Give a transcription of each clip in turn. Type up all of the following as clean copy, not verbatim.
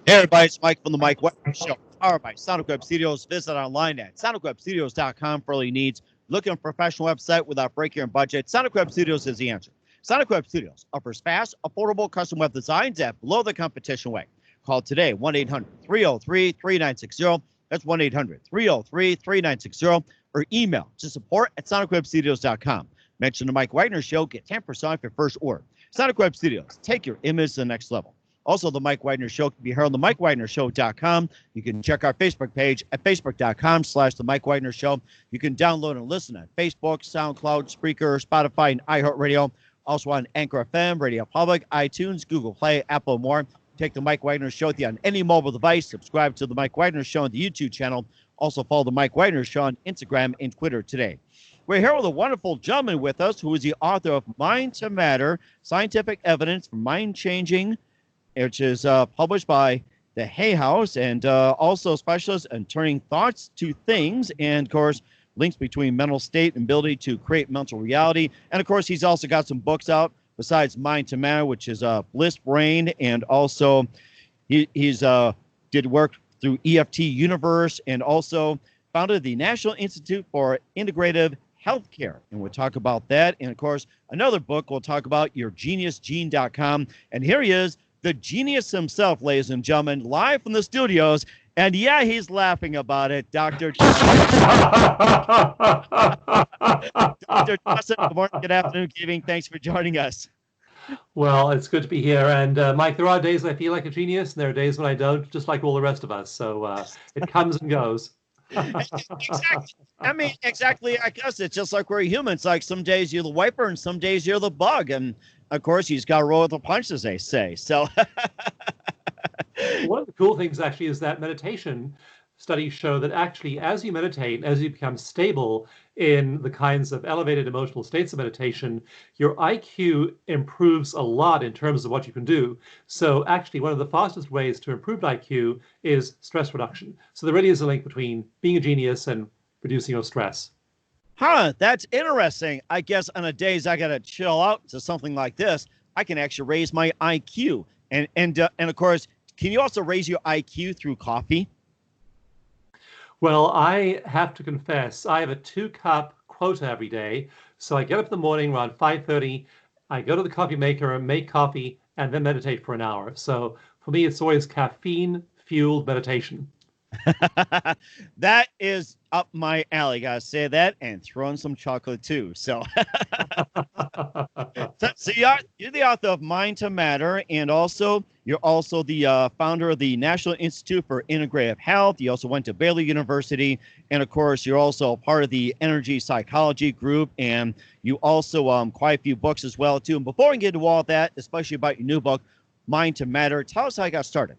Hey everybody, it's Mike from the Mike Wagner Show. Powered by Sonic Web Studios. Visit online at sonicwebstudios.com for all your needs. Looking for a professional website without breaking your budget? Sonic Web Studios is the answer. Sonic Web Studios offers fast, affordable custom web designs at below the competition rate. Call today, 1-800-303-3960. That's 1-800-303-3960. Or email to support at sonicwebstudios.com. Mention the Mike Wagner Show. Get 10% off your first order. Sonic Web Studios. Take your image to the next level. Also, the Mike Wagner Show can be heard on the MikeWagnerShow.com. You can check our Facebook page at Facebook.com/the Mike Wagner Show. You can download and listen on Facebook, SoundCloud, Spreaker, Spotify, and iHeartRadio. Also on Anchor FM, Radio Public, iTunes, Google Play, Apple, and more. Take the Mike Wagner Show with you on any mobile device. Subscribe to the Mike Wagner Show on the YouTube channel. Also follow the Mike Wagner Show on Instagram and Twitter today. We're here with a wonderful gentleman with us who is the author of Mind to Matter, Scientific Evidence for Mind Changing, which is published by the Hay House, and also specialist in turning thoughts to things, and of course links between mental state and ability to create mental reality. And of course he's also got some books out besides Mind to Matter, which is Bliss Brain, and also he's did work through EFT Universe, and also founded the National Institute for Integrative Healthcare, and we'll talk about that. And of course another book we'll talk about, YourGeniusGene.com. And here he is, the genius himself, ladies and gentlemen, live from the studios. And yeah, he's laughing about it, Dr. Dr. Dawson. Good morning, good afternoon, good evening. Thanks for joining us. Well, it's good to be here. And Mike, there are days when I feel like a genius, and there are days when I don't, just like all the rest of us. So it comes and goes. Exactly. I mean, exactly. I guess it's just like we're humans. Like some days you're the wiper, and some days you're the bug. And of course, he's got to roll with the punches, they say. So one of the cool things actually is that meditation studies show that actually as you meditate, as you become stable in the kinds of elevated emotional states of meditation, your IQ improves a lot in terms of what you can do. So actually one of the fastest ways to improve IQ is stress reduction. So there really is a link between being a genius and reducing your stress. Huh, that's interesting. I guess on a days I got to chill out to something like this, I can actually raise my IQ. And of course, can you also raise your IQ through coffee? Well, I have to confess, I have a 2-cup quota every day. So I get up in the morning around 5:30, I go to the coffee maker and make coffee, and then meditate for an hour. So for me, it's always caffeine-fueled meditation. That is up my alley, gotta say that, and throw in some chocolate too. So, so you're the author of Mind to Matter, and also you're also the founder of the National Institute for Integrative Health. You also went to Baylor University, and of course you're also part of the Energy Psychology group, and you also quite a few books as well too. And before we get into all of that, especially about your new book, Mind to Matter, tell us how you got started.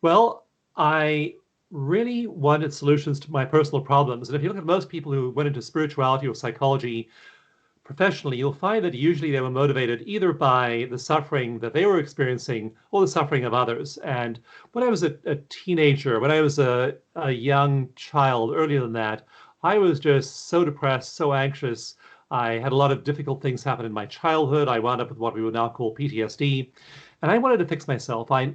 Well, I really wanted solutions to my personal problems. And if you look at most people who went into spirituality or psychology professionally, you'll find that usually they were motivated either by the suffering that they were experiencing or the suffering of others. And when I was a teenager, when I was a young child, earlier than that, I was just so depressed, so anxious. I had a lot of difficult things happen in my childhood. I wound up with what we would now call PTSD. And I wanted to fix myself. I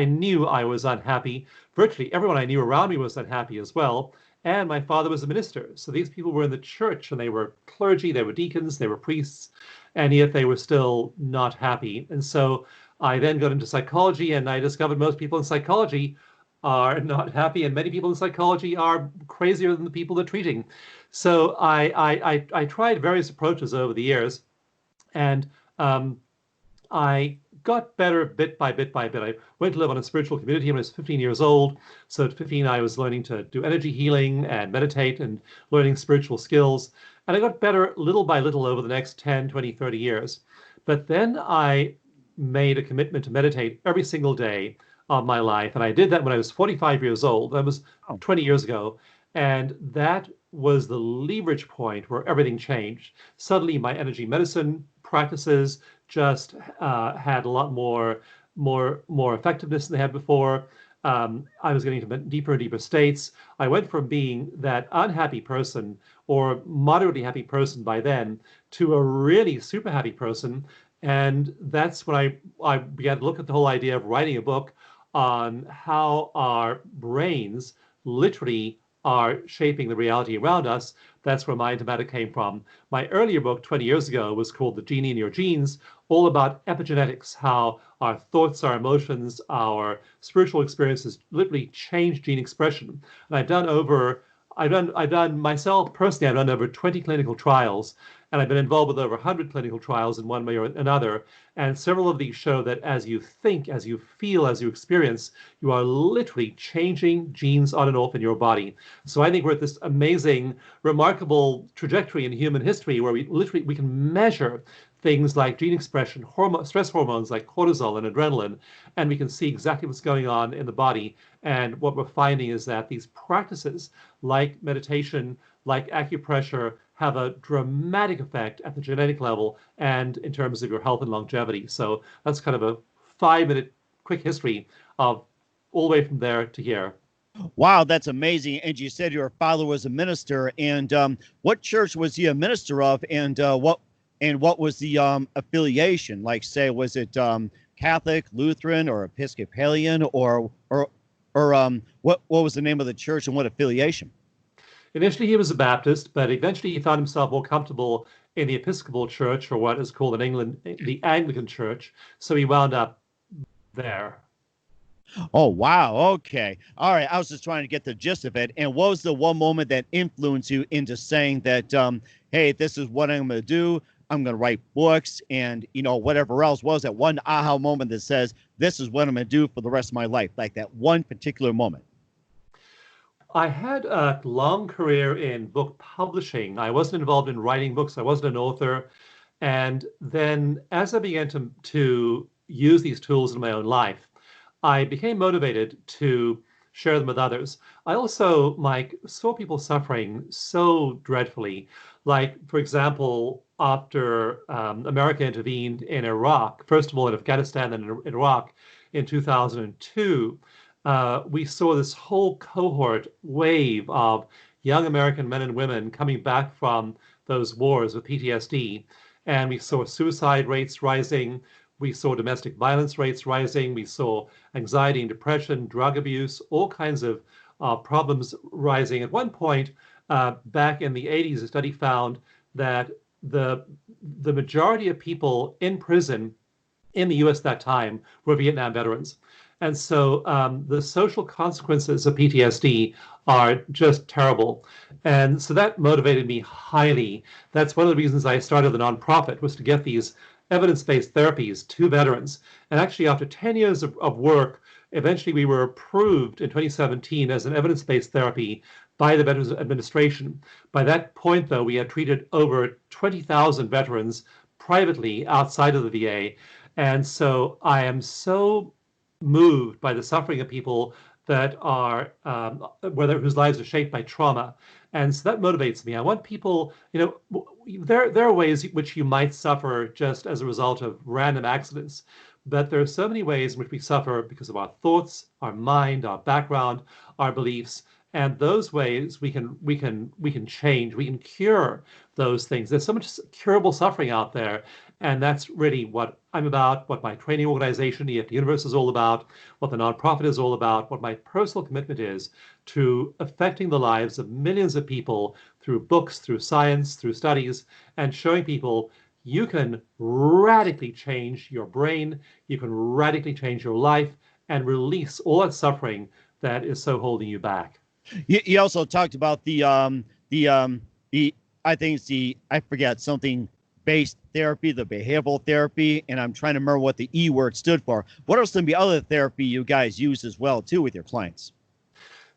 knew I was unhappy. Virtually everyone I knew around me was unhappy as well. And my father was a minister. So these people were in the church, and they were clergy, they were deacons, they were priests, and yet they were still not happy. And so I then got into psychology, and I discovered most people in psychology are not happy, and many people in psychology are crazier than the people they're treating. So I tried various approaches over the years, and I got better bit by bit by bit. I went to live on a spiritual community when I was 15 years old. So at 15, I was learning to do energy healing and meditate and learning spiritual skills. And I got better little by little over the next 10, 20, 30 years. But then I made a commitment to meditate every single day of my life. And I did that when I was 45 years old. That was 20 years ago. And that was the leverage point where everything changed. Suddenly, my energy medicine practices just had a lot more effectiveness than they had before. I was getting into deeper and deeper states. I went from being that unhappy person or moderately happy person by then to a really super happy person. And that's when I began to look at the whole idea of writing a book on how our brains literally are shaping the reality around us. That's where Mind to Matter came from. My earlier book 20 years ago was called The Genie in Your Genes, all about epigenetics, how our thoughts, our emotions, our spiritual experiences literally change gene expression. And I've done myself personally, I've done over 20 clinical trials, and I've been involved with over 100 clinical trials in one way or another. And several of these show that as you think, as you feel, as you experience, you are literally changing genes on and off in your body. So I think we're at this amazing, remarkable trajectory in human history where we can measure things like gene expression, stress hormones like cortisol and adrenaline, and we can see exactly what's going on in the body. And what we're finding is that these practices like meditation, like acupressure, have a dramatic effect at the genetic level and in terms of your health and longevity. So that's kind of a 5-minute quick history of all the way from there to here. Wow, that's amazing. And you said your father was a minister. And what church was he a minister of? And what was the affiliation? Like, say, was it Catholic, Lutheran, or Episcopalian, or what was the name of the church and what affiliation? Initially, he was a Baptist, but eventually he found himself more comfortable in the Episcopal Church, or what is called in England the Anglican Church. So he wound up there. Oh, wow. Okay. All right. I was just trying to get the gist of it. And what was the one moment that influenced you into saying that, hey, this is what I'm going to do. I'm going to write books and, whatever else. Was that one aha moment that says, this is what I'm going to do for the rest of my life? Like that one particular moment. I had a long career in book publishing. I wasn't involved in writing books. I wasn't an author. And then as I began to use these tools in my own life, I became motivated to share them with others. I also, Mike, saw people suffering so dreadfully. Like, for example, after America intervened in Iraq, first of all in Afghanistan and in Iraq in 2002, we saw this whole cohort wave of young American men and women coming back from those wars with PTSD. And we saw suicide rates rising. We saw domestic violence rates rising. We saw anxiety and depression, drug abuse, all kinds of problems rising. At one point, back in the 80s, a study found that the majority of people in prison in the US at that time were Vietnam veterans. And so the social consequences of PTSD are just terrible. And so that motivated me highly. That's one of the reasons I started the nonprofit, was to get these evidence-based therapies to veterans. And actually, after 10 years of work, eventually we were approved in 2017 as an evidence-based therapy by the Veterans Administration. By that point, though, we had treated over 20,000 veterans privately outside of the VA. And so I am so moved by the suffering of people that are, whose lives are shaped by trauma. And so that motivates me. I want people, there are ways which you might suffer just as a result of random accidents, but there are so many ways in which we suffer because of our thoughts, our mind, our background, our beliefs. And those ways we can change, we can cure those things. There's so much curable suffering out there. And that's really what I'm about, what my training organization, EFT Universe, is all about, what the nonprofit is all about, what my personal commitment is to affecting the lives of millions of people through books, through science, through studies, and showing people you can radically change your brain, you can radically change your life, and release all that suffering that is so holding you back. You also talked about the I think it's I forget something based therapy, the behavioral therapy, and I'm trying to remember what the E word stood for. What are some of the other therapy you guys use as well too with your clients?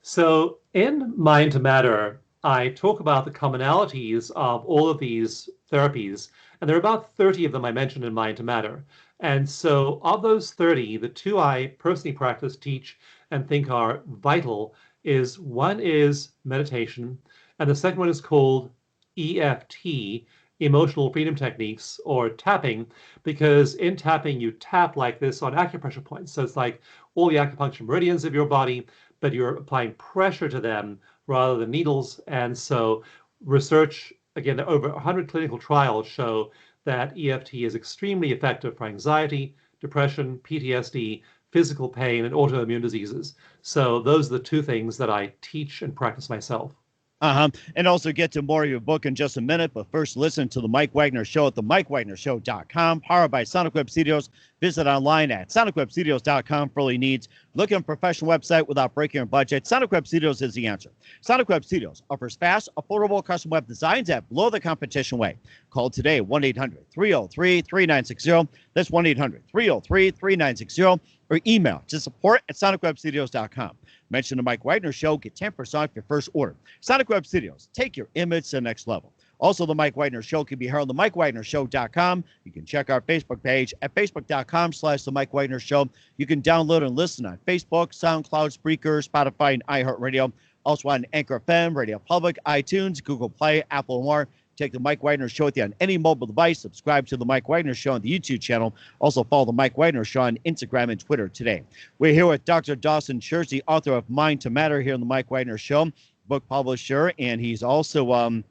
So in Mind to Matter, I talk about the commonalities of all of these therapies, and there are about 30 of them I mentioned in Mind to Matter. And so of those 30, the two I personally practice, teach, and think are vital is one is meditation, and the second one is called EFT, emotional freedom techniques, or tapping, because in tapping you tap like this on acupressure points. So it's like all the acupuncture meridians of your body, but you're applying pressure to them rather than needles. And so research, again, over 100 clinical trials show that EFT is extremely effective for anxiety, depression, PTSD, physical pain, and autoimmune diseases. So those are the two things that I teach and practice myself. And also get to more of your book in just a minute. But first, listen to the Mike Wagner Show at themikewagnershow.com, powered by Sonic Web Studios. Visit online at sonicwebstudios.com for all your needs. Looking for a professional website without breaking your budget? Sonic Web Studios is the answer. Sonic Web Studios offers fast, affordable custom web designs at below the competition way. Call today, 1-800-303-3960. That's 1-800-303-3960. Or email to support@sonicwebstudios.com. Mention the Mike Wagner Show. Get 10% off your first order. Sonic Web Studios. Take your image to the next level. Also, the Mike Wagner Show can be heard on the MikeWagnerShow.com. You can check our Facebook page at Facebook.com/The Mike Wagner Show. You can download and listen on Facebook, SoundCloud, Spreaker, Spotify, and iHeartRadio. Also on Anchor FM, Radio Public, iTunes, Google Play, Apple, and more. Take the Mike Wagner Show with you on any mobile device. Subscribe to the Mike Wagner Show on the YouTube channel. Also follow the Mike Wagner Show on Instagram and Twitter today. We're here with Dr. Dawson Church, the author of Mind to Matter here on the Mike Wagner Show, book publisher, and he's also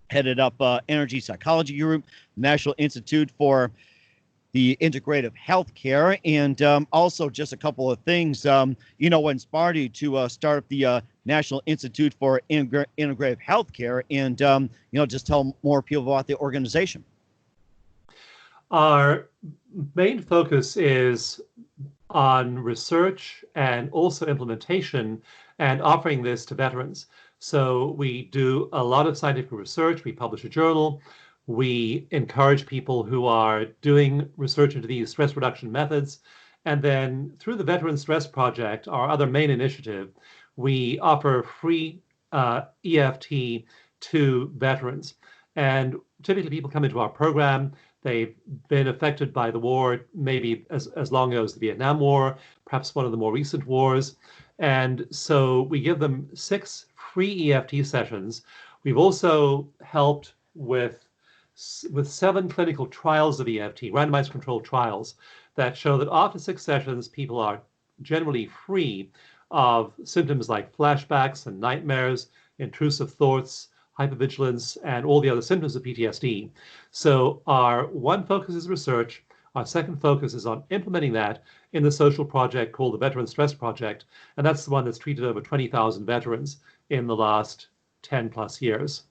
headed up Energy Psychology Group, National Institute for the Integrative Healthcare, and also just a couple of things, what inspired you to start up the National Institute for Integrative Healthcare, and just tell more people about the organization. Our main focus is on research and also implementation and offering this to veterans. So we do a lot of scientific research. We publish a journal. We encourage people who are doing research into these stress reduction methods. And then through the Veteran Stress Project, our other main initiative, we offer free EFT to veterans. And typically people come into our program. They've been affected by the war, maybe as long as the Vietnam War, perhaps one of the more recent wars. And so we give them 6 free EFT sessions. We've also helped with 7 clinical trials of EFT, randomized controlled trials, that show that after 6 sessions, people are generally free of symptoms like flashbacks and nightmares, intrusive thoughts, hypervigilance, and all the other symptoms of PTSD. So our one focus is research. Our second focus is on implementing that in the social project called the Veteran Stress Project. And that's the one that's treated over 20,000 veterans in the last 10 plus years.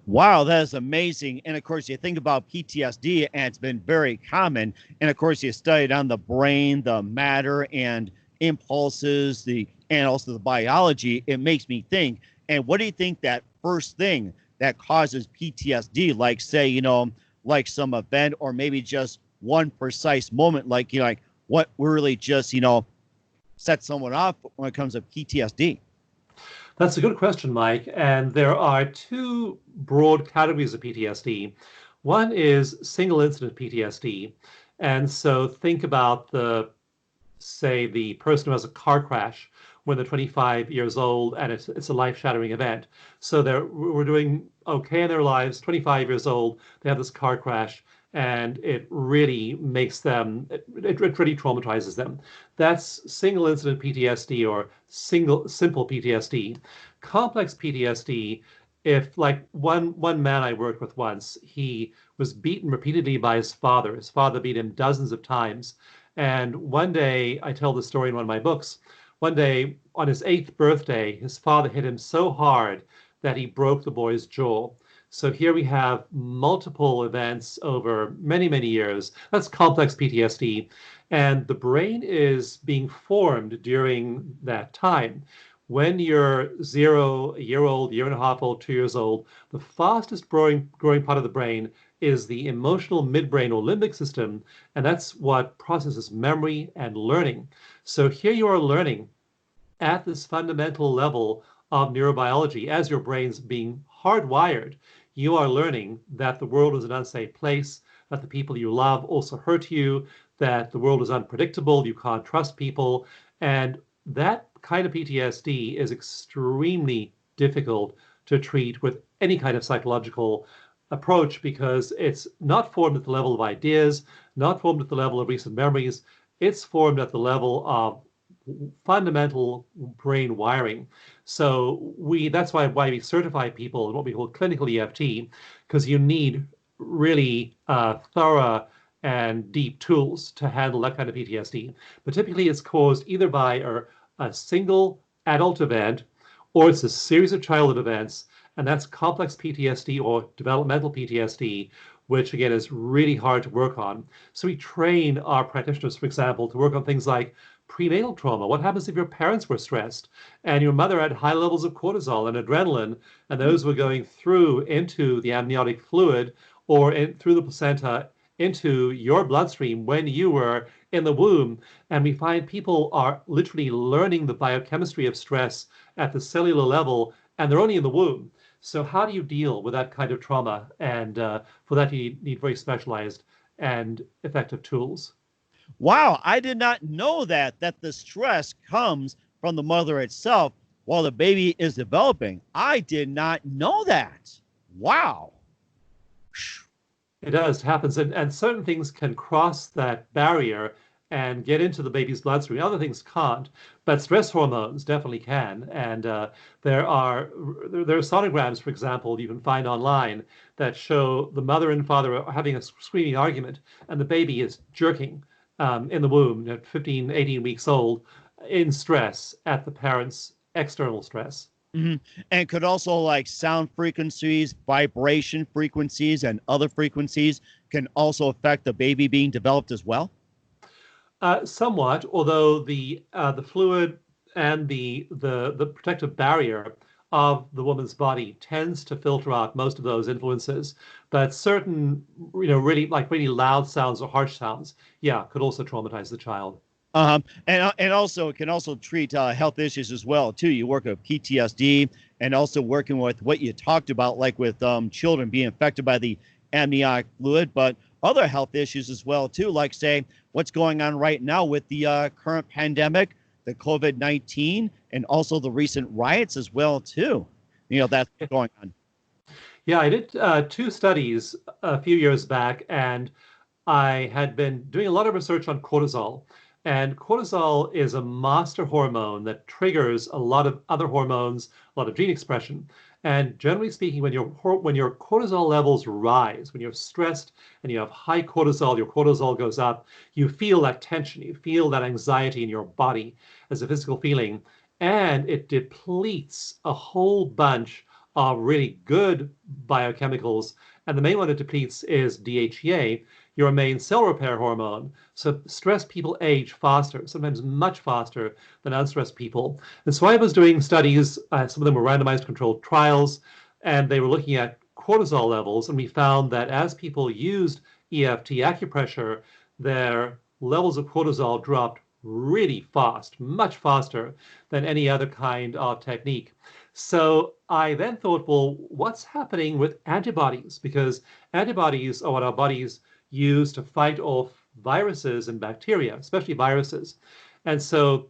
Wow, that is amazing. And of course, you think about PTSD, and it's been very common. And of course, you studied on the brain, the matter, and impulses, and also the biology. It makes me think. And what do you think that first thing that causes PTSD, like say, like some event, or maybe just one precise moment, like what really just sets someone off when it comes to PTSD? That's a good question, Mike. And there are 2 broad categories of PTSD. One is single incident PTSD. And so think about the person who has a car crash when they're 25 years old and it's a life-shattering event. So we're doing okay in their lives, 25 years old, they have this car crash, and it really makes them, it really traumatizes them. That's single incident PTSD or simple PTSD. Complex PTSD, if like one man I worked with once, he was beaten repeatedly by his father. His father beat him dozens of times. And one day, I tell the story in one of my books, one day on his 8th birthday, his father hit him so hard that he broke the boy's jaw. So here we have multiple events over many, many years. That's complex PTSD. And the brain is being formed during that time. When you're 0, a year old, year and a half old, 2 years old, the fastest growing part of the brain is the emotional midbrain or limbic system. And that's what processes memory and learning. So here you are learning at this fundamental level of neurobiology as your brain's being hardwired. You are learning that the world is an unsafe place, that the people you love also hurt you, that the world is unpredictable, you can't trust people. And that kind of PTSD is extremely difficult to treat with any kind of psychological approach because it's not formed at the level of ideas, not formed at the level of recent memories. It's formed at the level of fundamental brain wiring. So that's why we certify people in what we call clinical EFT, because you need really thorough and deep tools to handle that kind of PTSD. But typically it's caused either by a single adult event, or it's a series of childhood events, and that's complex PTSD or developmental PTSD, which again is really hard to work on. So we train our practitioners, for example, to work on things like prenatal trauma. What happens if your parents were stressed and your mother had high levels of cortisol and adrenaline, and those were going through into the amniotic fluid or through the placenta into your bloodstream when you were in the womb. And we find people are literally learning the biochemistry of stress at the cellular level, and they're only in the womb. So how do you deal with that kind of trauma? And for that, you need very specialized and effective tools. Wow, I did not know that the stress comes from the mother itself while the baby is developing. I did not know that. Wow. It does. It happens. And certain things can cross that barrier and get into the baby's bloodstream. Other things can't, but stress hormones definitely can. And there are sonograms, for example, you can find online that show the mother and father are having a screaming argument, and the baby is jerking in the womb at 15, 18 weeks old in stress at the parents' external stress. Mm-hmm. And could also like sound frequencies, vibration frequencies, and other frequencies can also affect the baby being developed as well. Somewhat, although the fluid and the protective barrier of the woman's body tends to filter out most of those influences. But certain, really loud sounds or harsh sounds, yeah, could also traumatize the child. And also it can also treat health issues as well too. You work with PTSD and also working with what you talked about, like with children being affected by the amniotic fluid, but other health issues as well too, like say what's going on right now with the current pandemic, the COVID-19, and also the recent riots as well too. That's going on. Yeah, I did 2 studies a few years back, and I had been doing a lot of research on cortisol. And cortisol is a master hormone that triggers a lot of other hormones, a lot of gene expression. And generally speaking, when your cortisol levels rise, when you're stressed and you have high cortisol, your cortisol goes up, you feel that tension, you feel that anxiety in your body as a physical feeling, and it depletes a whole bunch of really good biochemicals. And the main one it depletes is DHEA, your main cell repair hormone. So stressed people age faster, sometimes much faster than unstressed people. And so I was doing studies, some of them were randomized controlled trials, and they were looking at cortisol levels. And we found that as people used EFT acupressure, their levels of cortisol dropped really fast, much faster than any other kind of technique. So I then thought, well, what's happening with antibodies? Because antibodies are what our bodies use to fight off viruses and bacteria, especially viruses. And so,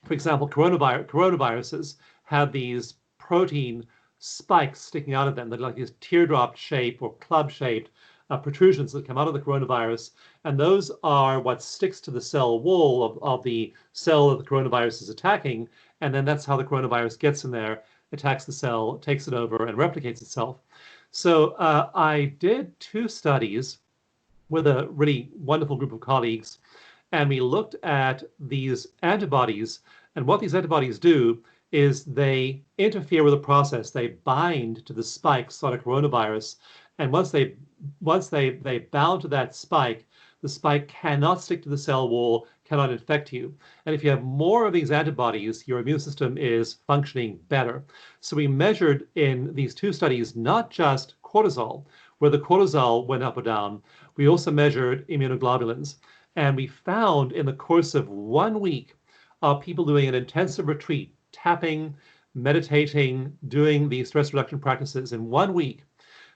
for example, coronaviruses have these protein spikes sticking out of them. They're like this teardrop shape or club shaped protrusions that come out of the coronavirus. And those are what sticks to the cell wall of the cell that the coronavirus is attacking. And then that's how the coronavirus gets in there, attacks the cell, takes it over, and replicates itself. So I did 2 studies with a really wonderful group of colleagues, and we looked at these antibodies. And what these antibodies do is they interfere with the process. They bind to the spikes on a coronavirus, and once they bound to that spike, the spike cannot stick to the cell wall, cannot infect you. And if you have more of these antibodies, your immune system is functioning better. So we measured in these 2 studies not just cortisol, where the cortisol went up or down. We also measured immunoglobulins. And we found in the course of 1 week of people doing an intensive retreat, tapping, meditating, doing these stress reduction practices in 1 week,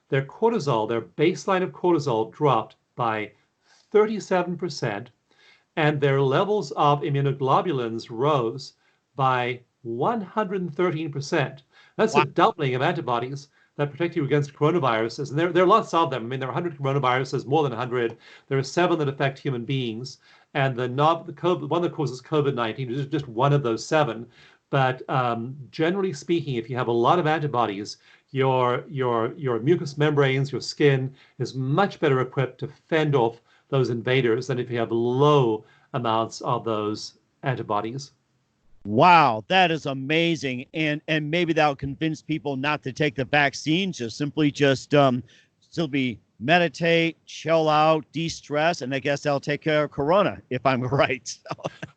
their cortisol, their baseline of cortisol dropped by 37%, and their levels of immunoglobulins rose by 113%. That's a doubling of antibodies that protect you against coronaviruses. And there are lots of them. I mean, there are 100 coronaviruses, more than 100. There are 7 that affect human beings. And the one that causes COVID-19 is just one of those 7. But generally speaking, if you have a lot of antibodies, your mucous membranes, your skin is much better equipped to fend off those invaders than if you have low amounts of those antibodies. Wow, that is amazing. And maybe that'll convince people not to take the vaccine, just simply meditate, chill out, de-stress, and I guess that'll take care of corona, if I'm right.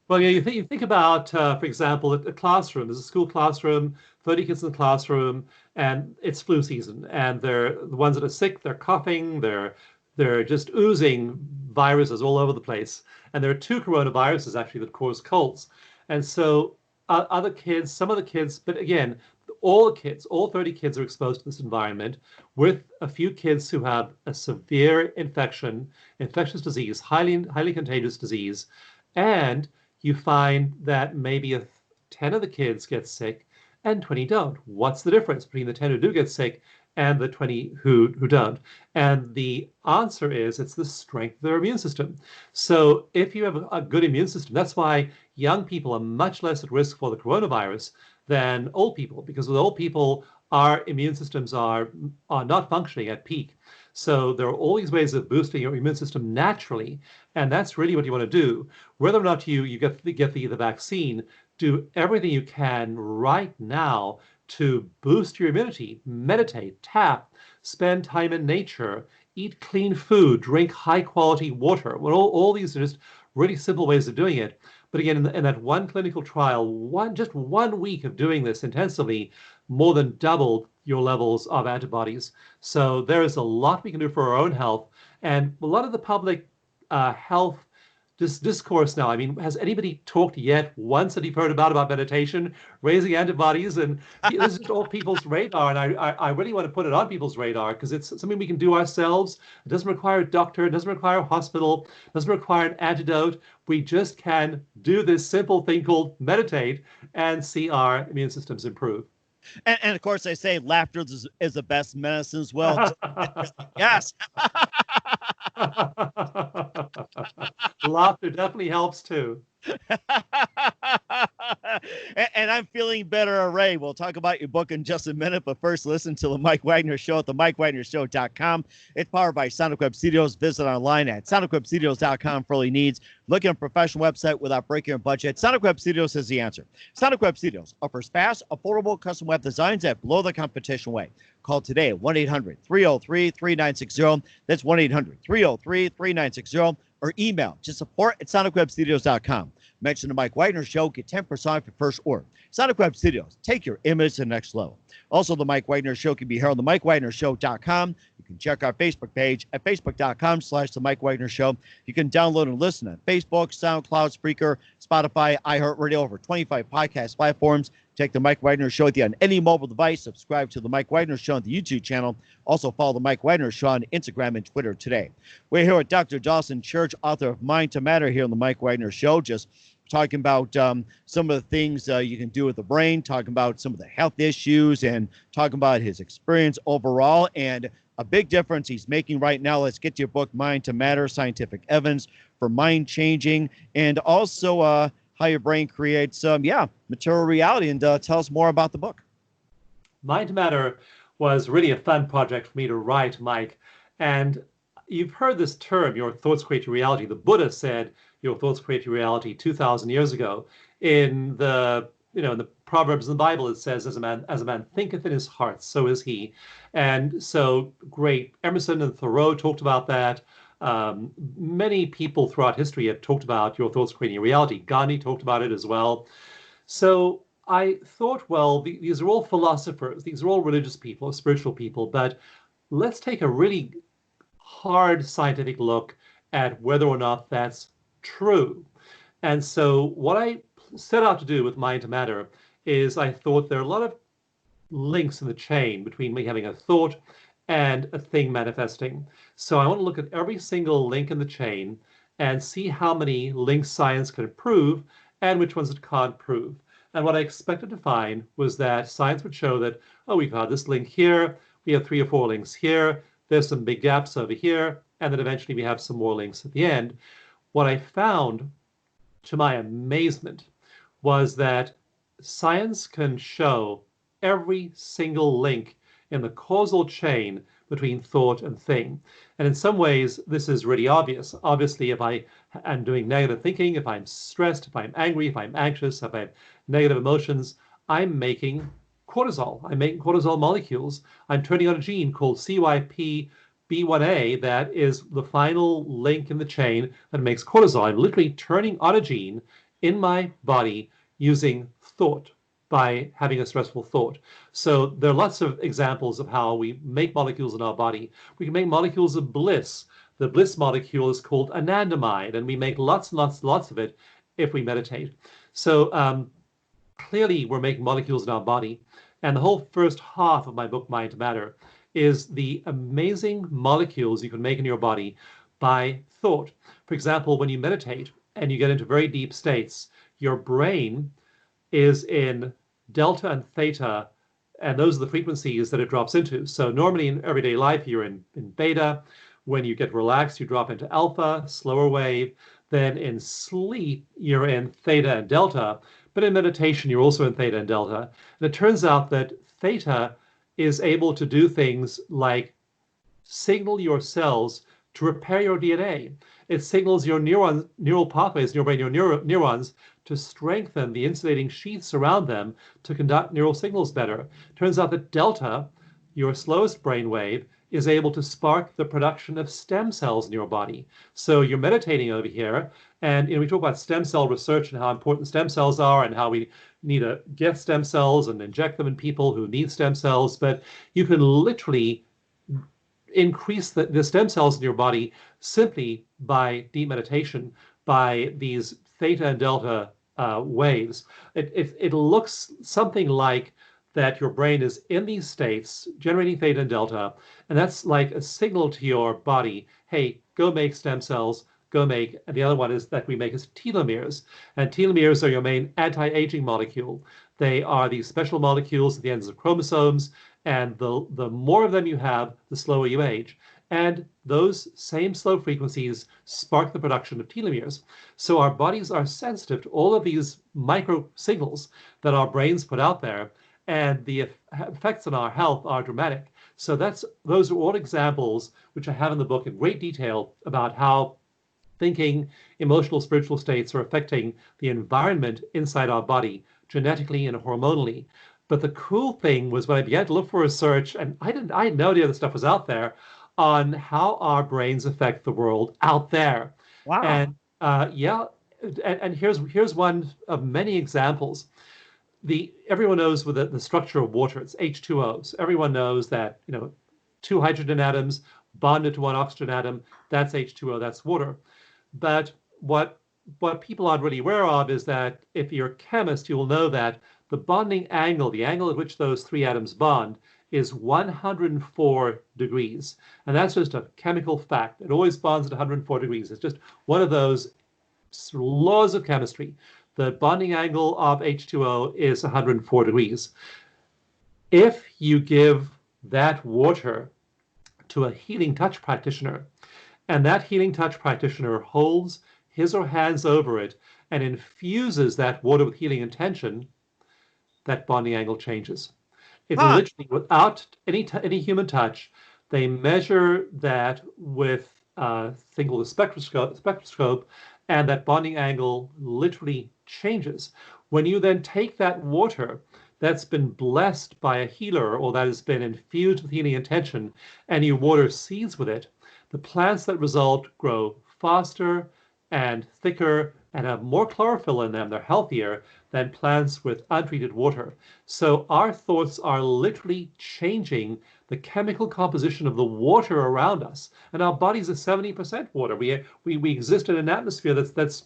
Well, yeah, you think about, for example, a classroom. There's a school classroom, 30 kids in the classroom, and it's flu season. And they're the ones that are sick, they're coughing, they're just oozing viruses all over the place. And there are two coronaviruses actually that cause colds. And so other kids, some of the kids, but again, all 30 kids are exposed to this environment, with a few kids who have a severe infectious disease, highly contagious disease. And you find that maybe 10 of the kids get sick and 20 don't. What's the difference between the 10 who do get sick and the 20 who don't? And the answer is it's the strength of their immune system. So if you have a good immune system, that's why young people are much less at risk for the coronavirus than old people, because with old people, our immune systems are not functioning at peak. So there are all these ways of boosting your immune system naturally, and that's really what you want to do. Whether or not you get the vaccine, do everything you can right now to boost your immunity. Meditate, tap, spend time in nature, eat clean food, drink high quality water. Well, all these are just really simple ways of doing it. But again, in that one clinical trial, just 1 week of doing this intensively more than doubled your levels of antibodies. So there is a lot we can do for our own health. And a lot of the public health discourse now, I mean, has anybody talked yet once that you've heard about meditation, raising antibodies? And this is all people's radar. And I really want to put it on people's radar because it's something we can do ourselves. It doesn't require a doctor. It doesn't require a hospital. It doesn't require an antidote. We just can do this simple thing called meditate and see our immune systems improve. And of course, they say laughter is the best medicine as well. Yes. Laughter definitely helps too. And I'm feeling better already. We'll talk about your book in just a minute, but first listen to the Mike Wagner Show at the MikeWagnerShow.com. It's powered by Sonic Web Studios. Visit online at SonicWebStudios.com for all your needs. Looking at a professional website without breaking your budget? Sonic Web Studios is the answer. Sonic Web Studios offers fast, affordable custom web designs that blow the competition away. Call today at 1-800-303-3960. That's 1-800-303-3960. Or email to support@sonicwebstudios.com. Mention the Mike Wagner Show. Get 10% off your first order. Sonic Web Studios. Take your image to the next level. Also, the Mike Wagner Show can be heard on the MikeWagnerShow.com. You can check our Facebook page at Facebook.com/The Mike Wagner Show. You can download and listen on Facebook, SoundCloud, Spreaker, Spotify, iHeartRadio, over 25 podcast platforms. Take the Mike Wagner Show with you on any mobile device. Subscribe to the Mike Wagner Show on the YouTube channel. Also follow the Mike Wagner Show on Instagram and Twitter today. We're here with Dr. Dawson Church, author of Mind to Matter, here on the Mike Wagner Show, just talking about some of the things you can do with the brain, talking about some of the health issues, and talking about his experience overall and a big difference he's making right now. Let's get to your book, Mind to Matter, Scientific Evidence for Mind Changing, and also how your brain creates, material reality. And tell us more about the book. Mind to Matter was really a fun project for me to write, Mike. And you've heard this term, your thoughts create your reality. The Buddha said your thoughts create your reality 2,000 years ago. In the Proverbs in the Bible, it says, as a man thinketh in his heart, so is he. And so great. Emerson and Thoreau talked about that. Many people throughout history have talked about your thoughts creating your reality. Gandhi talked about it as well. So I thought, well, these are all philosophers. These are all religious people, spiritual people. But let's take a really hard scientific look at whether or not that's true. And so what I set out to do with Mind to Matter is I thought there are a lot of links in the chain between me having a thought and a thing manifesting. So I want to look at every single link in the chain and see how many links science can prove and which ones it can't prove. And what I expected to find was that science would show that, we've got this link here, we have 3 or 4 links here, there's some big gaps over here, and then eventually we have some more links at the end. What I found, to my amazement, was that science can show every single link in the causal chain between thought and thing. And in some ways, this is really obvious. Obviously, if I am doing negative thinking, if I'm stressed, if I'm angry, if I'm anxious, if I have negative emotions, I'm making cortisol. I'm making cortisol molecules. I'm turning on a gene called CYP B1A that is the final link in the chain that makes cortisol. I'm literally turning on a gene in my body using thought, by having a stressful thought. So there are lots of examples of how we make molecules in our body. We can make molecules of bliss. The bliss molecule is called anandamide, and we make lots and lots of it if we meditate. So clearly we're making molecules in our body. And the whole first half of my book, Mind to Matter, is the amazing molecules you can make in your body by thought. For example, when you meditate and you get into very deep states, your brain is in delta and theta, and those are the frequencies that it drops into. So normally in everyday life, you're in beta. When you get relaxed, you drop into alpha, slower wave. Then in sleep, you're in theta and delta. But in meditation, you're also in theta and delta. And it turns out that theta is able to do things like signal your cells to repair your DNA. It signals your neural pathways in your brain, your neurons, to strengthen the insulating sheaths around them to conduct neural signals better. Turns out that delta, your slowest brain wave, is able to spark the production of stem cells in your body. So you're meditating over here, and we talk about stem cell research and how important stem cells are and how we need to get stem cells and inject them in people who need stem cells, but you can literally increase the stem cells in your body simply by deep meditation, by these theta and delta waves. It looks something like that your brain is in these states generating theta and delta, and that's like a signal to your body, hey, go make stem cells, go make, and the other one is that we make is telomeres. And telomeres are your main anti-aging molecule. They are these special molecules at the ends of chromosomes, and the more of them you have, the slower you age. And those same slow frequencies spark the production of telomeres. So our bodies are sensitive to all of these micro signals that our brains put out there, and the effects on our health are dramatic. So those are all examples which I have in the book in great detail about how thinking, emotional, spiritual states are affecting the environment inside our body, genetically and hormonally. But the cool thing was when I began to look for research, and I had no idea this stuff was out there, on how our brains affect the world out there. Wow. And and here's one of many examples. Everyone knows with the structure of water, it's H2O. So everyone knows that two hydrogen atoms bonded to one oxygen atom, that's H2O, that's water. But what people aren't really aware of is that if you're a chemist, you will know that the bonding angle, the angle at which those three atoms bond, is 104 degrees. And that's just a chemical fact. It always bonds at 104 degrees. It's just one of those laws of chemistry. The bonding angle of H2O is 104 degrees. If you give that water to a healing touch practitioner, and that healing touch practitioner holds his or her hands over it and infuses that water with healing intention, that bonding angle changes. It's literally without any human touch. They measure that with a thing called a spectroscope, and that bonding angle literally changes. When you then take that water that's been blessed by a healer or that has been infused with healing intention, and you water seeds with it, the plants that result grow faster and thicker and have more chlorophyll in them. They're healthier than plants with untreated water. So our thoughts are literally changing the chemical composition of the water around us. And our bodies are 70% water. We exist in an atmosphere that's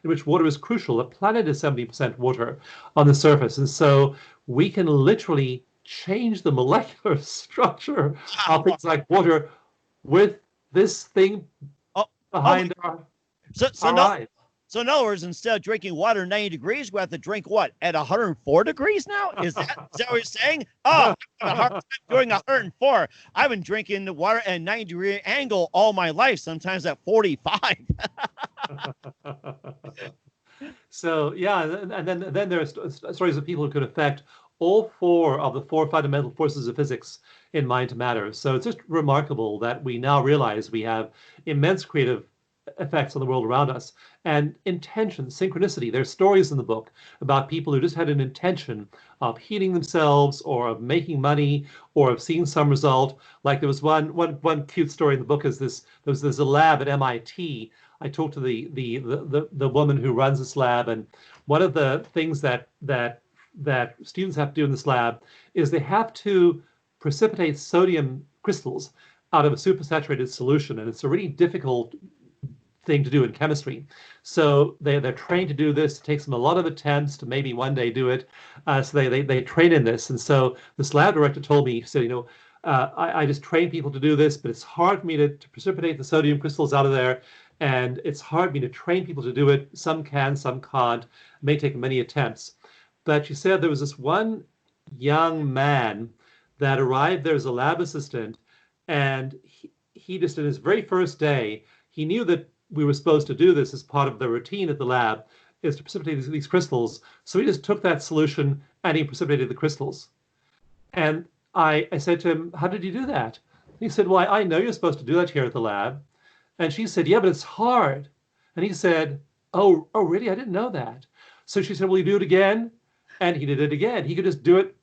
in which water is crucial. The planet is 70% water on the surface. And so we can literally change the molecular structure of things like water with this thing behind our eyes. So in other words, instead of drinking water 90 degrees, we have to drink what, at 104 degrees now? Is that what you're saying? Oh, I'm having a hard time doing 104. I've been drinking the water at a 90-degree angle all my life, sometimes at 45. So yeah, and then there are stories of people who could affect all four of the four fundamental forces of physics in mind to matter. So it's just remarkable that we now realize we have immense creative effects on the world around us. And intention, synchronicity. There's stories in the book about people who just had an intention of healing themselves or of making money or of seeing some result. Like there was one cute story in the book is there's a lab at MIT. I talked to the woman who runs this lab, and one of the things that students have to do in this lab is they have to precipitate sodium crystals out of a supersaturated solution, and it's a really difficult thing to do in chemistry. So they're trained to do this. It takes them a lot of attempts to maybe one day do it. So they train in this. And so this lab director told me, he said, I just train people to do this, but it's hard for me to precipitate the sodium crystals out of there. And it's hard for me to train people to do it. Some can, some can't. It may take many attempts. But she said there was this one young man that arrived there as a lab assistant, and he just, in his very first day, he knew that we were supposed to do this as part of the routine at the lab, is to precipitate these crystals. So he just took that solution and he precipitated the crystals. And I said to him, how did you do that? He said, well, I know you're supposed to do that here at the lab. And she said, yeah, but it's hard. And he said, oh, really? I didn't know that. So she said, will you do it again? And he did it again. He could just do it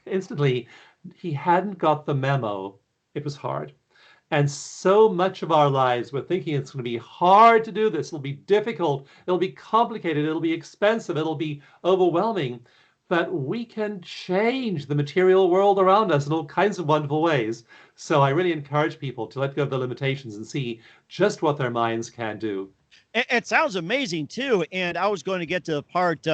instantly. He hadn't got the memo. It was hard. And so much of our lives, we're thinking it's going to be hard to do this. It'll be difficult. It'll be complicated. It'll be expensive. It'll be overwhelming. But we can change the material world around us in all kinds of wonderful ways. So I really encourage people to let go of the limitations and see just what their minds can do. It sounds amazing, too. And I was going to get to the part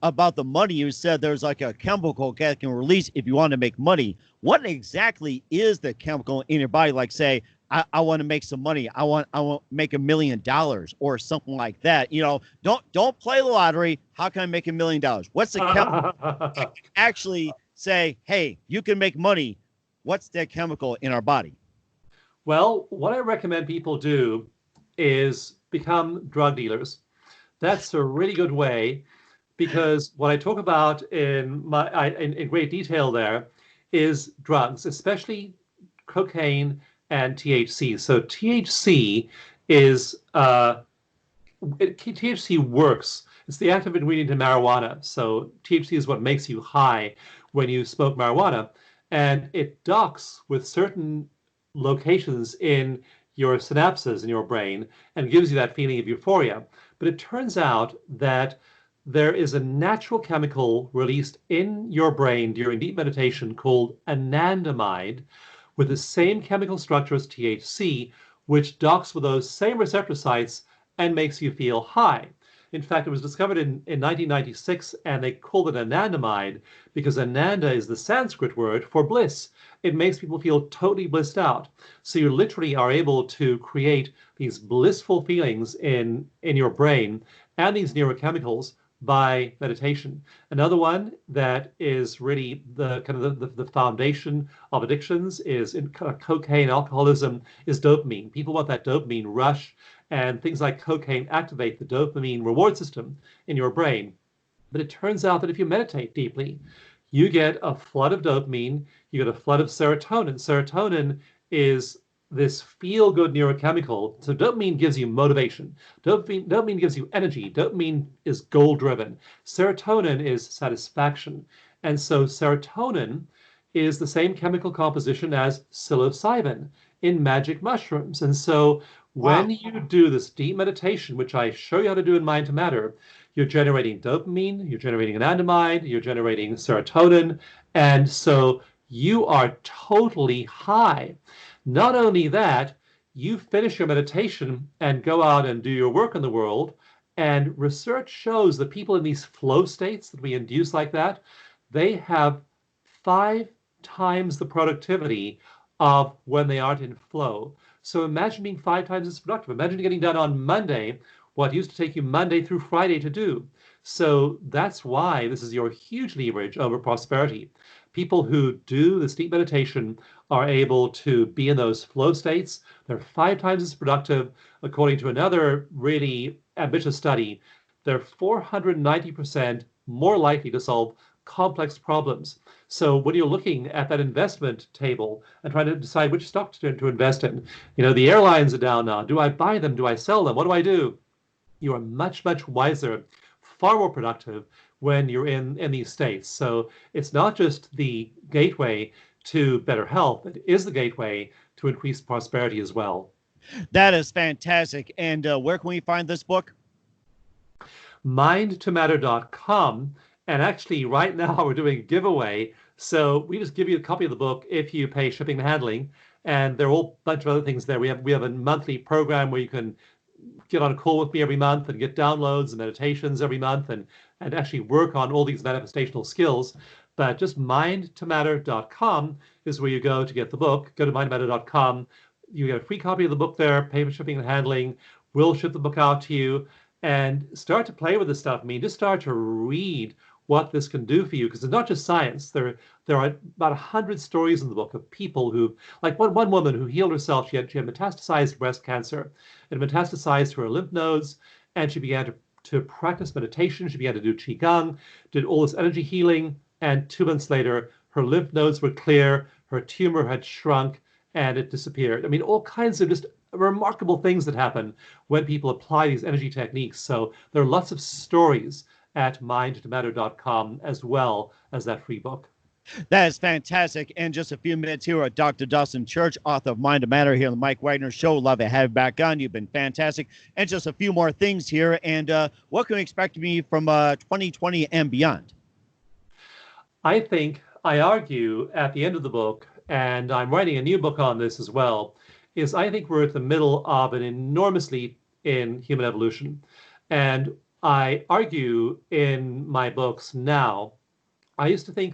about the money. You said there's like a chemical that can release if you want to make money. What exactly is the chemical in your body? Like, say, I want to make some money. I want to make $1 million or something like that. Don't play the lottery. How can I make $1 million? What's the chemical? Actually say, hey, you can make money. What's that chemical in our body? Well, what I recommend people do is become drug dealers. That's a really good way, because what I talk about in great detail there is drugs, especially cocaine and THC. So THC is THC works. It's the active ingredient in marijuana. So THC is what makes you high when you smoke marijuana, and it docks with certain locations in your synapses in your brain and gives you that feeling of euphoria. But it turns out that there is a natural chemical released in your brain during deep meditation called anandamide, with the same chemical structure as THC, which docks with those same receptor sites and makes you feel high. In fact, it was discovered in 1996, and they called it anandamide because ananda is the Sanskrit word for bliss. It makes people feel totally blissed out. So you literally are able to create these blissful feelings in your brain and these neurochemicals by meditation. Another one that is really the kind of the foundation of addictions is in cocaine, alcoholism, is dopamine. People want that dopamine rush, and things like cocaine activate the dopamine reward system in your brain. But it turns out that if you meditate deeply, you get a flood of dopamine, you get a flood of serotonin. Serotonin is this feel-good neurochemical. So dopamine gives you motivation. Dopamine gives you energy. Dopamine is goal-driven. Serotonin is satisfaction. And so serotonin is the same chemical composition as psilocybin in magic mushrooms. And so when you do this deep meditation, which I show you how to do in Mind to Matter, you're generating dopamine, you're generating anandamide, you're generating serotonin, and so you are totally high. Not only that, you finish your meditation and go out and do your work in the world, and research shows that people in these flow states that we induce like that, they have 5 times the productivity of when they aren't in flow. So imagine being 5 times as productive. Imagine getting done on Monday what used to take you Monday through Friday to do. So that's why this is your huge leverage over prosperity. People who do this deep meditation are able to be in those flow states. They're 5 times as productive. According to another really ambitious study, they're 490% more likely to solve complex problems. So when you're looking at that investment table and trying to decide which stock to invest in, the airlines are down now. Do I buy them? Do I sell them? What do I do? You are much, much wiser, far more productive when you're in these states. So it's not just the gateway to better health, it is the gateway to increased prosperity as well. That is fantastic. And where can we find this book? Mindtomatter.com. And actually, right now, we're doing a giveaway. So we just give you a copy of the book if you pay shipping and handling. And there are a whole bunch of other things there. We have a monthly program where you can get on a call with me every month and get downloads and meditations every month and actually work on all these manifestational skills. But just mindtomatter.com is where you go to get the book. Go to mindtomatter.com. You get a free copy of the book there, pay for shipping and handling. We'll ship the book out to you and start to play with this stuff. I mean, just start to read what this can do for you, because it's not just science. There are about 100 stories in the book of people who, like one woman who healed herself. She had metastasized breast cancer. It metastasized to her lymph nodes, and she began to practice meditation. She began to do qigong, did all this energy healing, and 2 months later, her lymph nodes were clear, her tumor had shrunk, and it disappeared. I mean, all kinds of just remarkable things that happen when people apply these energy techniques. So there are lots of stories at mindtomatter.com as well as that free book. That is fantastic. In just a few minutes here at Dr. Dawson Church, author of Mind to Matter, here on the Mike Wagner Show. Love to have you back on. You've been fantastic. And just a few more things here. And what can we expect me from 2020 and beyond? I argue at the end of the book, and I'm writing a new book on this as well, is I think we're at the middle of an enormous leap in human evolution. And I argue in my books now, I used to be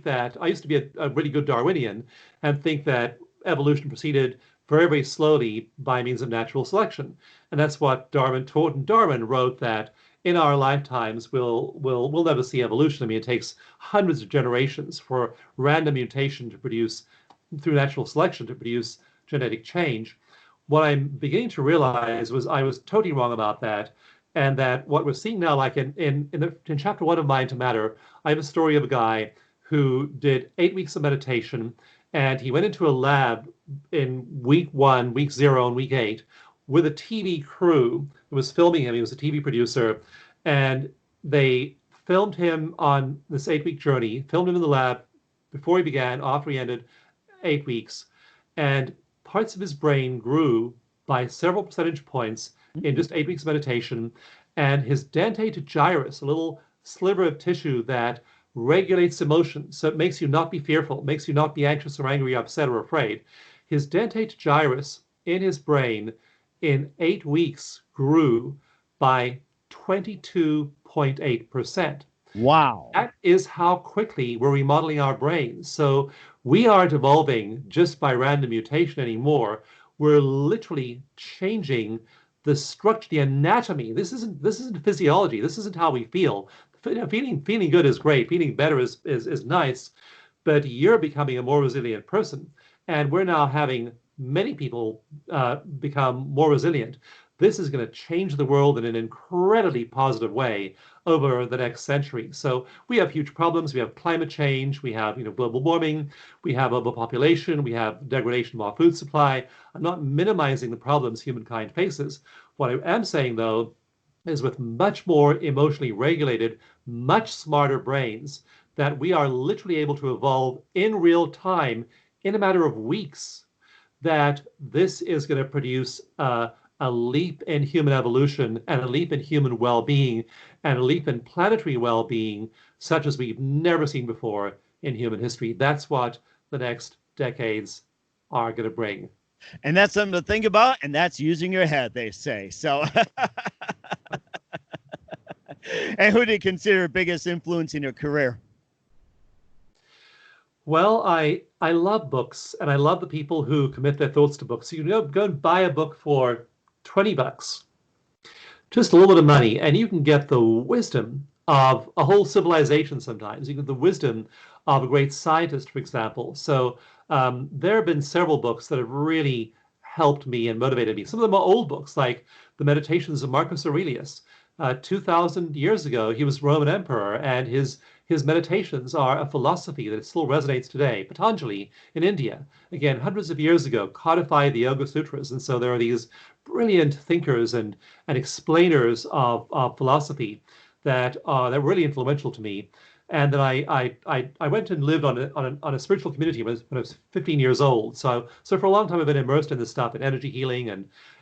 a really good Darwinian and think that evolution proceeded very, very slowly by means of natural selection. And that's what Darwin taught. And Darwin wrote that in our lifetimes, we'll never see evolution. I mean, it takes hundreds of generations for random mutation to produce, through natural selection, to produce genetic change. What I'm beginning to realize was I was totally wrong about that. And that what we're seeing now, like in chapter 1 of Mind to Matter, I have a story of a guy who did 8 weeks of meditation, and he went into a lab in week 1, week 0, and week 8 with a TV crew who was filming him. He was a TV producer, and they filmed him on this 8-week journey, filmed him in the lab before he began, after he ended 8 weeks, and parts of his brain grew by several percentage points in just 8 weeks of meditation, and his dentate gyrus, a little sliver of tissue that regulates emotion, so it makes you not be fearful, makes you not be anxious or angry, upset or afraid. His dentate gyrus in his brain in 8 weeks grew by 22.8%. Wow. That is how quickly we're remodeling our brains. So we aren't evolving just by random mutation anymore. We're literally changing the structure, the anatomy. This isn't physiology. This isn't how we feel. Feeling good is great. Feeling better is nice, but you're becoming a more resilient person. And we're now having many people become more resilient. This is going to change the world in an incredibly positive way over the next century. So we have huge problems. We have climate change. We have global warming. We have overpopulation. We have degradation of our food supply. I'm not minimizing the problems humankind faces. What I am saying, though, is with much more emotionally regulated, much smarter brains, that we are literally able to evolve in real time in a matter of weeks, that this is going to produce a leap in human evolution and a leap in human well-being and a leap in planetary well-being such as we've never seen before in human history. That's what the next decades are going to bring. And that's something to think about, and that's using your head, they say. So, and who do you consider biggest influence in your career? Well, I love books, and I love the people who commit their thoughts to books. So you go and buy a book for $20, just a little bit of money, and you can get the wisdom of a whole civilization sometimes. You get the wisdom of a great scientist, for example. So there have been several books that have really helped me and motivated me. Some of them are old books, like The Meditations of Marcus Aurelius. 2,000 years ago, he was Roman emperor, and his meditations are a philosophy that still resonates today. Patanjali in India, again, hundreds of years ago, codified the Yoga Sutras. And so there are these brilliant thinkers and explainers of philosophy that are really influential to me. And then I went and lived on a spiritual community when I was 15 years old. So for a long time, I've been immersed in this stuff, in energy healing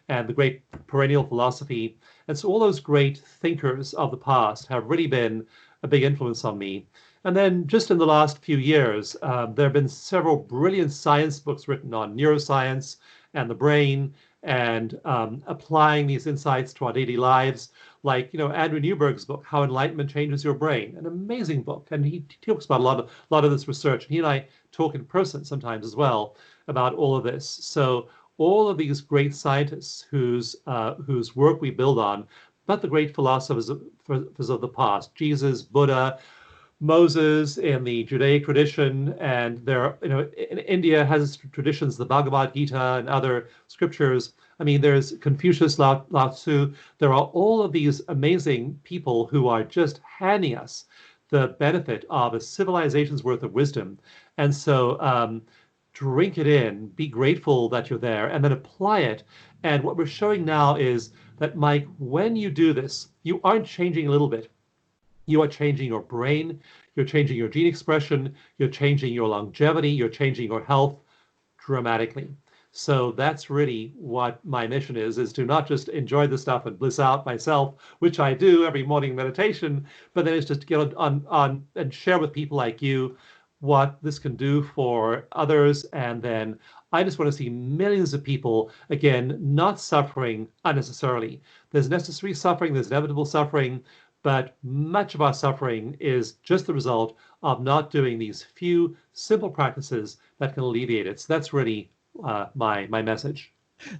and the great perennial philosophy. And so all those great thinkers of the past have really been a big influence on me. And then just in the last few years, there have been several brilliant science books written on neuroscience and the brain, and applying these insights to our daily lives. Like, Andrew Newberg's book, How Enlightenment Changes Your Brain, an amazing book. And he talks about a lot of this research. He and I talk in person sometimes as well about all of this. So all of these great scientists whose work we build on, but the great philosophers of the past, Jesus, Buddha, Moses in the Judaic tradition, and in India has traditions, the Bhagavad Gita and other scriptures. I mean, there's Confucius, Lao Tzu. There are all of these amazing people who are just handing us the benefit of a civilization's worth of wisdom. And so drink it in, be grateful that you're there, and then apply it. And what we're showing now is that, Mike, when you do this, you aren't changing a little bit. You are changing your brain, you're changing your gene expression, you're changing your longevity, you're changing your health dramatically. So that's really what my mission is to not just enjoy the stuff and bliss out myself, which I do every morning meditation, but then it's just to get on and share with people like you what this can do for others. And then I just want to see millions of people, again, not suffering unnecessarily. There's necessary suffering, there's inevitable suffering, but much of our suffering is just the result of not doing these few simple practices that can alleviate it. So that's really my message.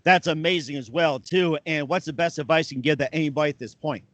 That's amazing as well, too. And what's the best advice you can give to anybody at this point?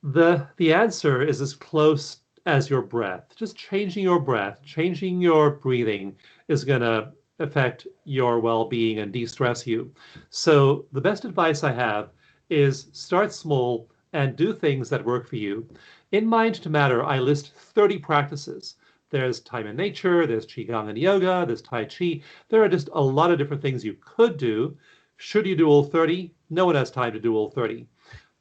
The answer is as close as your breath. Just changing your breath, changing your breathing is going to affect your well-being and de-stress you. So the best advice I have is start small and do things that work for you. In Mind to Matter, I list 30 practices. There's time in nature, there's Qigong and yoga, there's Tai Chi. There are just a lot of different things you could do. Should you do all 30? No one has time to do all 30.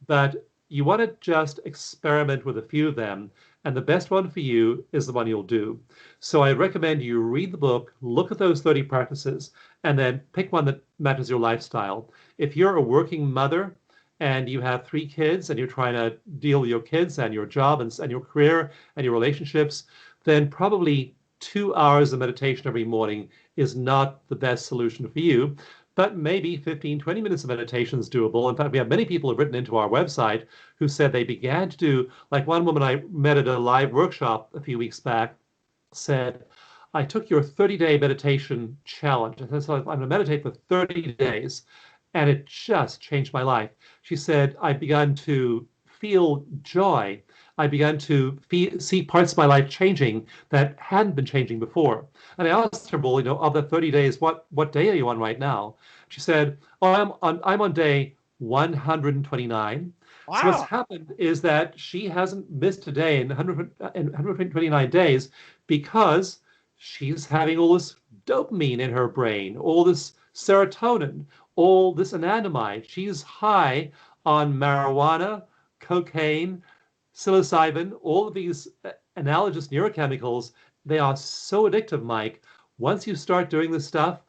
But you want to just experiment with a few of them, and the best one for you is the one you'll do. So I recommend you read the book, look at those 30 practices, and then pick one that matches your lifestyle. If you're a working mother, and you have 3 kids and you're trying to deal with your kids and your job and your career and your relationships, then probably 2 hours of meditation every morning is not the best solution for you. But maybe 15, 20 minutes of meditation is doable. In fact, we have many people who have written into our website who said they began to do, like one woman I met at a live workshop a few weeks back said, I took your 30-day meditation challenge. I said, so I'm going to meditate for 30 days. And it just changed my life. She said, I began to feel joy. I began to see parts of my life changing that hadn't been changing before. And I asked her, well, of the 30 days, what day are you on right now? She said, oh, I'm on day 129. Wow. So what's happened is that she hasn't missed a day in 129 days because she's having all this dopamine in her brain, all this serotonin, all this anandamide. She's high on marijuana, cocaine, psilocybin, all of these analogous neurochemicals. They are so addictive, Mike. Once you start doing this stuff,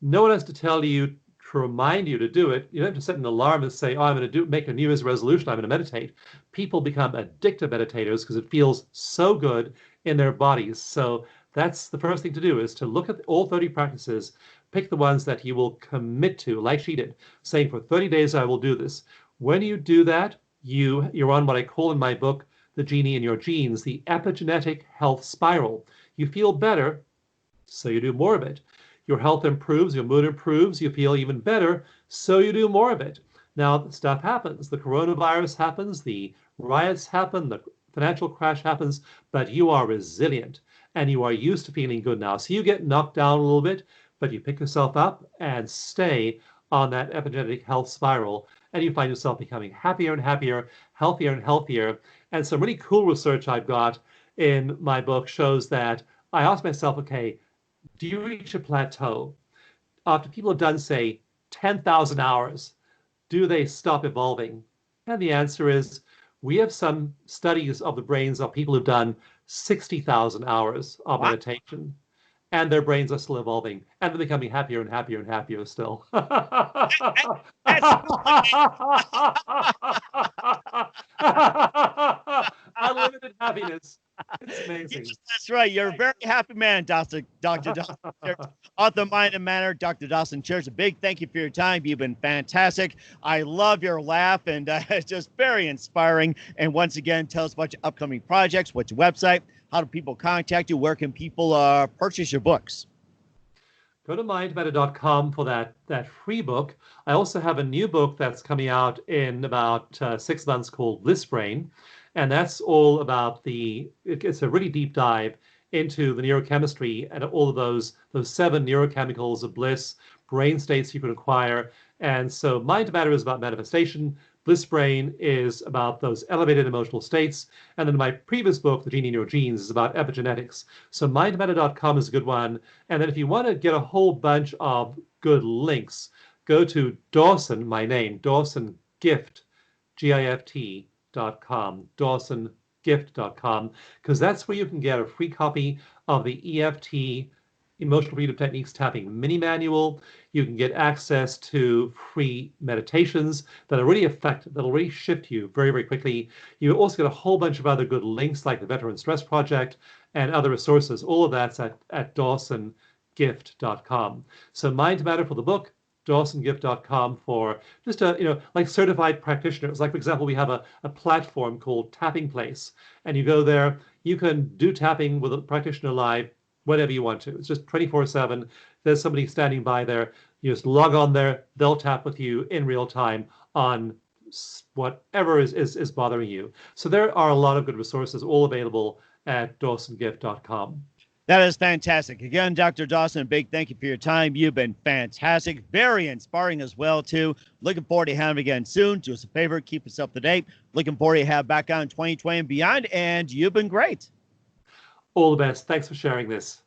no one has to tell you to remind you to do it. You don't have to set an alarm and say, oh, I'm going to make a New Year's resolution, I'm going to meditate. People become addictive meditators because it feels so good in their bodies. So that's the first thing to do, is to look at all 30 practices, pick the ones that you will commit to, like she did, saying for 30 days I will do this. When you do that, you're on what I call in my book, The Genie in Your Genes, the epigenetic health spiral. You feel better, so you do more of it. Your health improves, your mood improves, you feel even better, so you do more of it. Now, stuff happens. The coronavirus happens, the riots happen, the financial crash happens, but you are resilient and you are used to feeling good now. So you get knocked down a little bit, but you pick yourself up and stay on that epigenetic health spiral, and you find yourself becoming happier and happier, healthier and healthier. And some really cool research I've got in my book shows that I asked myself, okay, do you reach a plateau? After people have done, say, 10,000 hours, do they stop evolving? And the answer is, we have some studies of the brains of people who've done 60,000 hours of meditation, and their brains are still evolving, and they're becoming happier and happier and happier still. Unlimited happiness. It's amazing. Yes, that's right. You're a very happy man, Dr. Dawson Church. Author, Mind and Manner, Dr. Dawson Church. A big thank you for your time. You've been fantastic. I love your laugh, and it's just very inspiring. And once again, tell us about your upcoming projects, what's your website, how do people contact you, where can people purchase your books? Go to mindbetter.com for that free book. I also have a new book that's coming out in about 6 months called Bliss Brain. And that's all about it's a really deep dive into the neurochemistry and all of those 7 neurochemicals of bliss, brain states you can acquire. And so Mind to Matter is about manifestation. Bliss Brain is about those elevated emotional states. And then my previous book, The Genie in Your Genes, is about epigenetics. So mindbetter.com is a good one. And then if you want to get a whole bunch of good links, go to Dawson, my name, Dawson Gift, GIFT. DawsonGift.com, because that's where you can get a free copy of the EFT Emotional Freedom Techniques Tapping Mini Manual. You can get access to free meditations that'll really shift you very, very quickly. You also get a whole bunch of other good links like the Veteran Stress Project and other resources. All of that's at DawsonGift.com. So Mind to Matter for the book, DawsonGift.com for just like certified practitioners. Like, for example, we have a platform called Tapping Place, and you go there, you can do tapping with a practitioner live whenever you want to. It's just 24/7. There's somebody standing by there. You just log on there, they'll tap with you in real time on whatever is bothering you. So there are a lot of good resources all available at DawsonGift.com. That is fantastic. Again, Dr. Dawson, a big thank you for your time. You've been fantastic, very inspiring as well, too. Looking forward to having you again soon. Do us a favor, keep us up to date. Looking forward to have back on 2020 and beyond, and you've been great. All the best. Thanks for sharing this.